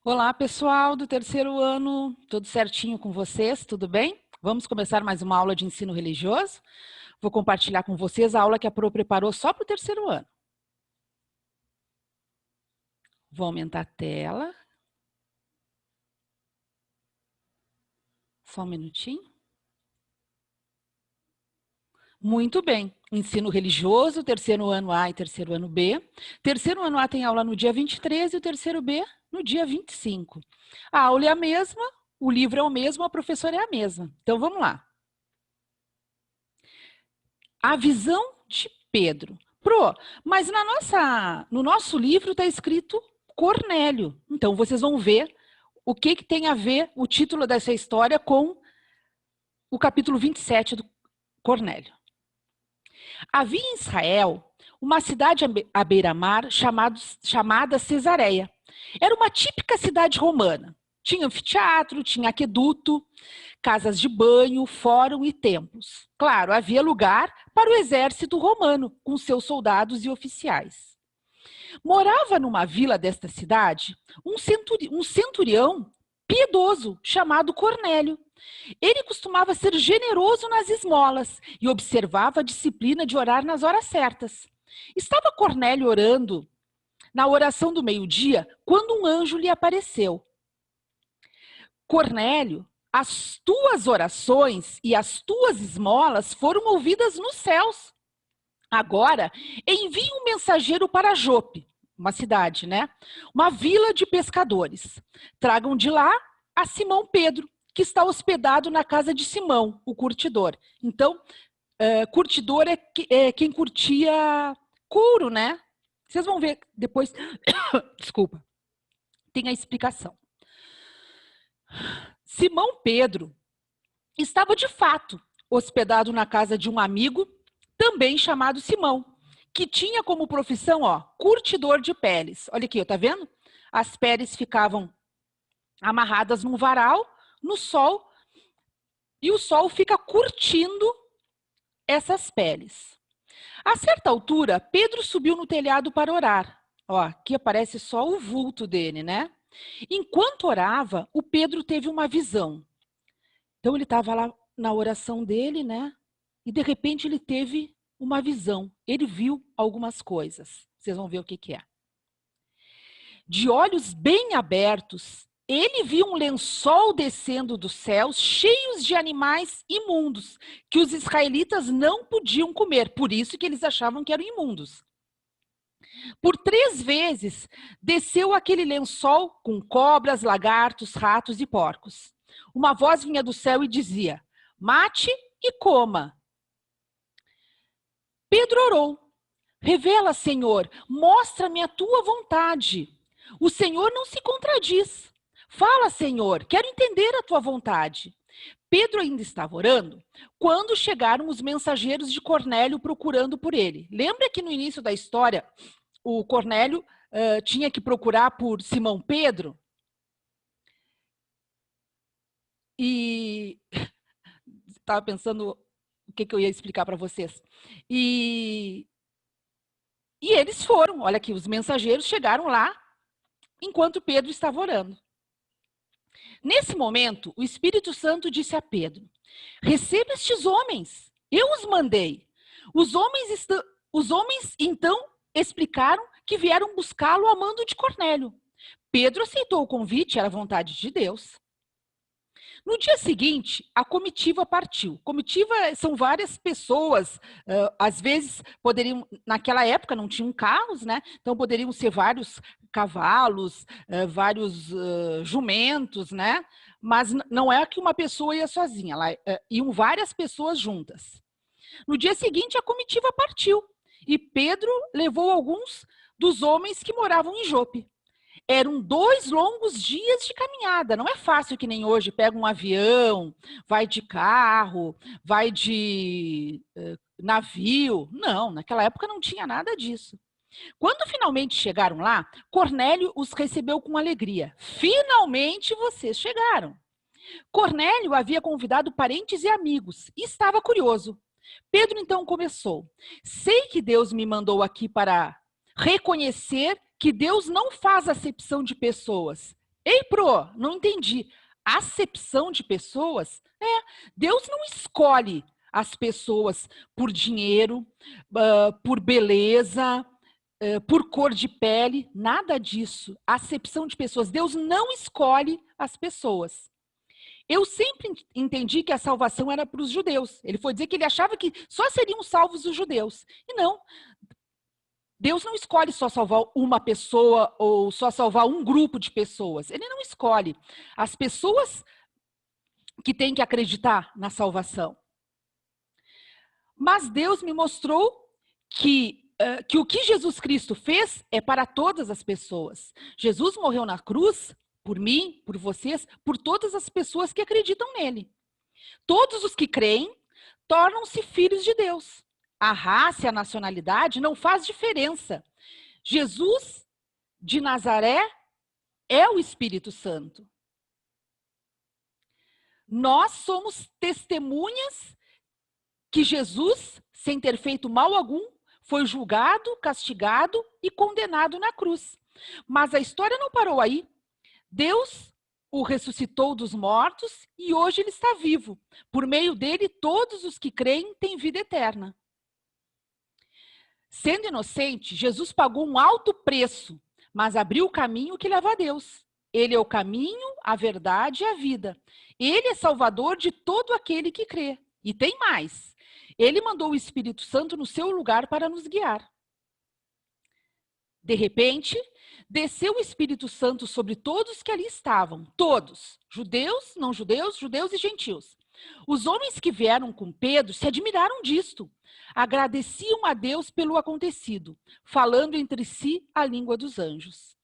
Olá, pessoal do terceiro ano, tudo certinho com vocês? Tudo bem? Vamos começar mais uma aula de ensino religioso. Vou compartilhar com vocês a aula que a Pro preparou só para o terceiro ano. Vou aumentar a tela. Só um minutinho. Muito bem. Ensino religioso, terceiro ano A e terceiro ano B. Terceiro ano A tem aula no dia 23 e o terceiro B no dia 25. A aula é a mesma, o livro é o mesmo, a professora é a mesma. Então, vamos lá. A visão de Pedro. Mas no nosso livro está escrito Cornélio. Então, vocês vão ver o que tem a ver o título dessa história com o capítulo 27 do Cornélio. Havia em Israel uma cidade à beira-mar chamada Cesareia. Era uma típica cidade romana. Tinha anfiteatro, tinha aqueduto, casas de banho, fórum e templos. Claro, havia lugar para o exército romano, com seus soldados e oficiais. Morava numa vila desta cidade um centurião piedoso chamado Cornélio. Ele costumava ser generoso nas esmolas e observava a disciplina de orar nas horas certas. Estava Cornélio orando na oração do meio-dia quando um anjo lhe apareceu. Cornélio, as tuas orações e as tuas esmolas foram ouvidas nos céus. Agora, envie um mensageiro para Jope, uma cidade, né? Uma vila de pescadores. Tragam de lá a Simão Pedro, que está hospedado na casa de Simão, o curtidor. Então, curtidor é quem curtia couro, né? Vocês vão ver depois. Desculpa. Tem a explicação. Simão Pedro estava de fato hospedado na casa de um amigo, também chamado Simão, que tinha como profissão, curtidor de peles. Olha aqui, tá vendo? As peles ficavam amarradas num varal, no sol, e o sol fica curtindo essas peles. A certa altura, Pedro subiu no telhado para orar. Aqui aparece só o vulto dele, né? Enquanto orava, o Pedro teve uma visão. Então, ele estava lá na oração dele, né? E, de repente, ele teve uma visão. Ele viu algumas coisas. Vocês vão ver o que é. De olhos bem abertos, ele viu um lençol descendo dos céus, cheios de animais imundos, que os israelitas não podiam comer. Por isso que eles achavam que eram imundos. Por 3 vezes, desceu aquele lençol com cobras, lagartos, ratos e porcos. Uma voz vinha do céu e dizia: mate e coma. Pedro orou: revela, Senhor, mostra-me a tua vontade. O Senhor não se contradiz. Fala, Senhor, quero entender a tua vontade. Pedro ainda estava orando quando chegaram os mensageiros de Cornélio procurando por ele. Lembra que no início da história o Cornélio tinha que procurar por Simão Pedro? E estava pensando o que eu ia explicar para vocês. E eles foram, olha aqui, os mensageiros chegaram lá enquanto Pedro estava orando. Nesse momento, o Espírito Santo disse a Pedro: receba estes homens, eu os mandei. Os homens então explicaram que vieram buscá-lo a mando de Cornélio. Pedro aceitou o convite, era vontade de Deus. No dia seguinte, a comitiva partiu. Comitiva são várias pessoas, às vezes poderiam, naquela época não tinham carros, né? Então poderiam ser vários cavalos, vários jumentos, né? Mas não é que uma pessoa ia sozinha, iam várias pessoas juntas. No dia seguinte, a comitiva partiu e Pedro levou alguns dos homens que moravam em Jope. Eram 2 longos dias de caminhada. Não é fácil que nem hoje, pega um avião, vai de carro, vai de navio. Não, naquela época não tinha nada disso. Quando finalmente chegaram lá, Cornélio os recebeu com alegria. Finalmente vocês chegaram. Cornélio havia convidado parentes e amigos e estava curioso. Pedro então começou: sei que Deus me mandou aqui para reconhecer que Deus não faz acepção de pessoas. Ei, Pro, não entendi. Acepção de pessoas? Deus não escolhe as pessoas por dinheiro, por beleza, por cor de pele, nada disso. Acepção de pessoas. Deus não escolhe as pessoas. Eu sempre entendi que a salvação era para os judeus. Ele foi dizer que ele achava que só seriam salvos os judeus. E não. Deus não escolhe só salvar uma pessoa ou só salvar um grupo de pessoas. Ele não escolhe. As pessoas que têm que acreditar na salvação. Mas Deus me mostrou que o que Jesus Cristo fez é para todas as pessoas. Jesus morreu na cruz por mim, por vocês, por todas as pessoas que acreditam nele. Todos os que creem tornam-se filhos de Deus. A raça e a nacionalidade não faz diferença. Jesus de Nazaré é o Espírito Santo. Nós somos testemunhas que Jesus, sem ter feito mal algum, foi julgado, castigado e condenado na cruz. Mas a história não parou aí. Deus o ressuscitou dos mortos e hoje ele está vivo. Por meio dele, todos os que creem têm vida eterna. Sendo inocente, Jesus pagou um alto preço, mas abriu o caminho que leva a Deus. Ele é o caminho, a verdade e a vida. Ele é salvador de todo aquele que crê. E tem mais. Ele mandou o Espírito Santo no seu lugar para nos guiar. De repente, desceu o Espírito Santo sobre todos que ali estavam. Todos. Judeus, não judeus, judeus e gentios. Os homens que vieram com Pedro se admiraram disto. Agradeciam a Deus pelo acontecido, falando entre si a língua dos anjos.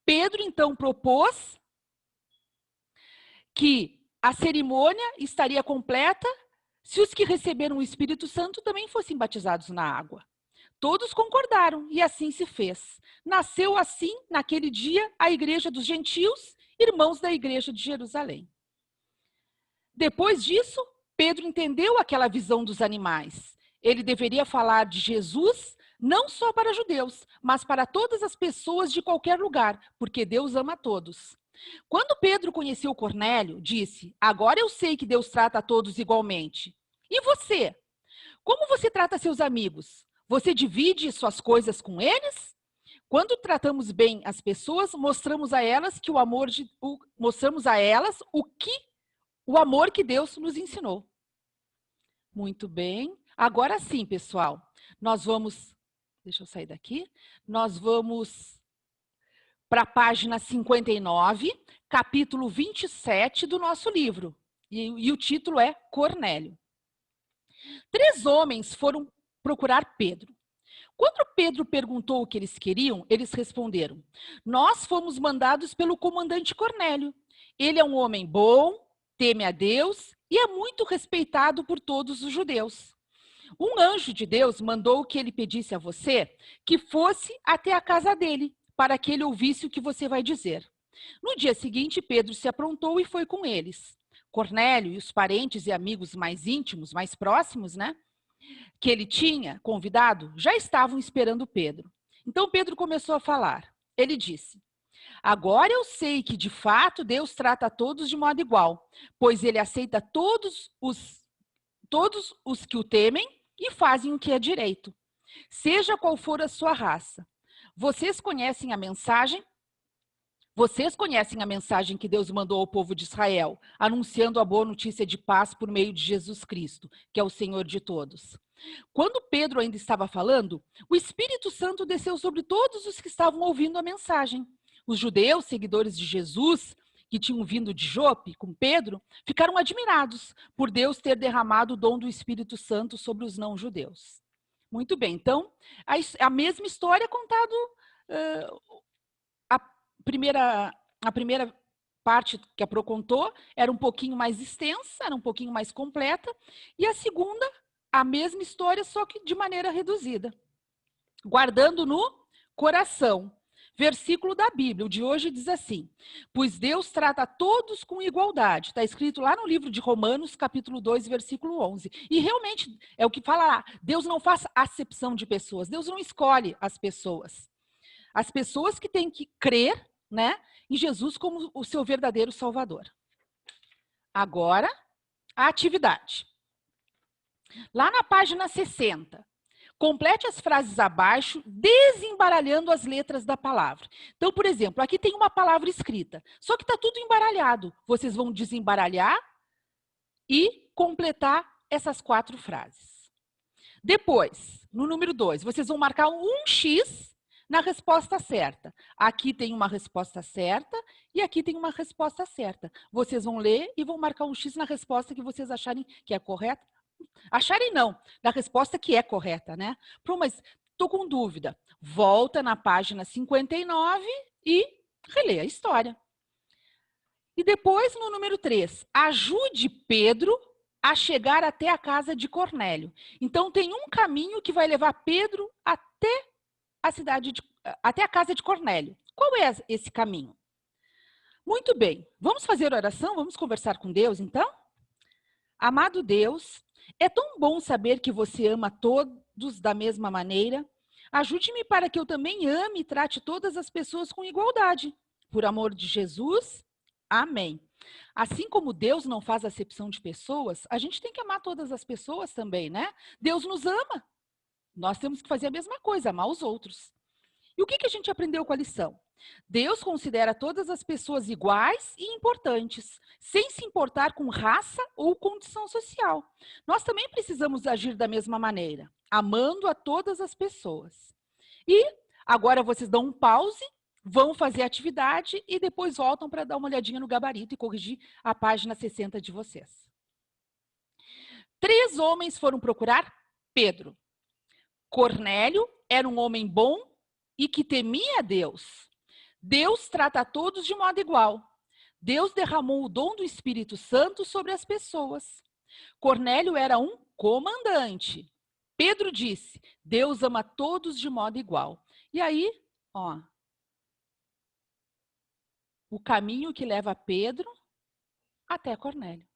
Pedro, então, propôs que a cerimônia estaria completa se os que receberam o Espírito Santo também fossem batizados na água. Todos concordaram e assim se fez. Nasceu assim, naquele dia, a Igreja dos Gentios, irmãos da Igreja de Jerusalém. Depois disso, Pedro entendeu aquela visão dos animais. Ele deveria falar de Jesus não só para judeus, mas para todas as pessoas de qualquer lugar, porque Deus ama a todos. Quando Pedro conheceu Cornélio, disse: agora eu sei que Deus trata a todos igualmente. E você? Como você trata seus amigos? Você divide suas coisas com eles? Quando tratamos bem as pessoas, mostramos a elas o amor que Deus nos ensinou. Muito bem. Agora sim, pessoal, nós vamos... Deixa eu sair daqui. Nós vamos para a página 59, capítulo 27 do nosso livro. E o título é Cornélio. 3 homens foram procurar Pedro. Quando Pedro perguntou o que eles queriam, eles responderam: nós fomos mandados pelo comandante Cornélio. Ele é um homem bom, teme a Deus e é muito respeitado por todos os judeus. Um anjo de Deus mandou que ele pedisse a você que fosse até a casa dele, para que ele ouvisse o que você vai dizer. No dia seguinte, Pedro se aprontou e foi com eles. Cornélio e os parentes e amigos mais íntimos, mais próximos, que ele tinha convidado, já estavam esperando Pedro. Então Pedro começou a falar. Ele disse: agora eu sei que de fato Deus trata a todos de modo igual, pois ele aceita todos os que o temem e fazem o que é direito, seja qual for a sua raça. Vocês conhecem a mensagem que Deus mandou ao povo de Israel, anunciando a boa notícia de paz por meio de Jesus Cristo, que é o Senhor de todos. Quando Pedro ainda estava falando, o Espírito Santo desceu sobre todos os que estavam ouvindo a mensagem. Os judeus, seguidores de Jesus, que tinham vindo de Jope com Pedro, ficaram admirados por Deus ter derramado o dom do Espírito Santo sobre os não-judeus. Muito bem, então, a mesma história contado... A primeira parte que a Pro contou era um pouquinho mais extensa, era um pouquinho mais completa, e a segunda, a mesma história, só que de maneira reduzida. Guardando no coração. Versículo da Bíblia, o de hoje diz assim: pois Deus trata a todos com igualdade. Está escrito lá no livro de Romanos, capítulo 2, versículo 11. E realmente é o que fala lá, Deus não faz acepção de pessoas, Deus não escolhe as pessoas. As pessoas que têm que crer, em Jesus como o seu verdadeiro Salvador. Agora, a atividade. Lá na página 60, complete as frases abaixo, desembaralhando as letras da palavra. Então, por exemplo, aqui tem uma palavra escrita, só que está tudo embaralhado. Vocês vão desembaralhar e completar essas 4 frases. Depois, no número 2, vocês vão marcar um X na resposta certa. Aqui tem uma resposta certa e aqui tem uma resposta certa. Vocês vão ler e vão marcar um X na resposta que vocês acharem que é correta. Acharem não, da resposta que é correta, né? Pô, mas tô com dúvida. Volta na página 59 e relê a história. E depois, no número 3, ajude Pedro a chegar até a casa de Cornélio. Então, tem um caminho que vai levar Pedro até a casa de Cornélio. Qual é esse caminho? Muito bem, vamos fazer oração? Vamos conversar com Deus, então? Amado Deus, é tão bom saber que você ama todos da mesma maneira. Ajude-me para que eu também ame e trate todas as pessoas com igualdade. Por amor de Jesus, amém. Assim como Deus não faz acepção de pessoas, a gente tem que amar todas as pessoas também, né? Deus nos ama. Nós temos que fazer a mesma coisa, amar os outros. E o que a gente aprendeu com a lição? Deus considera todas as pessoas iguais e importantes, sem se importar com raça ou condição social. Nós também precisamos agir da mesma maneira, amando a todas as pessoas. E agora vocês dão um pause, vão fazer a atividade e depois voltam para dar uma olhadinha no gabarito e corrigir a página 60 de vocês. 3 homens foram procurar Pedro. Cornélio era um homem bom e que temia a Deus. Deus trata a todos de modo igual. Deus derramou o dom do Espírito Santo sobre as pessoas. Cornélio era um comandante. Pedro disse, Deus ama todos de modo igual. E aí, ó, o caminho que leva Pedro até Cornélio.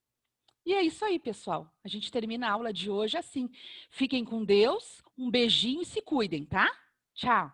E é isso aí, pessoal. A gente termina a aula de hoje assim. Fiquem com Deus, um beijinho e se cuidem, tá? Tchau.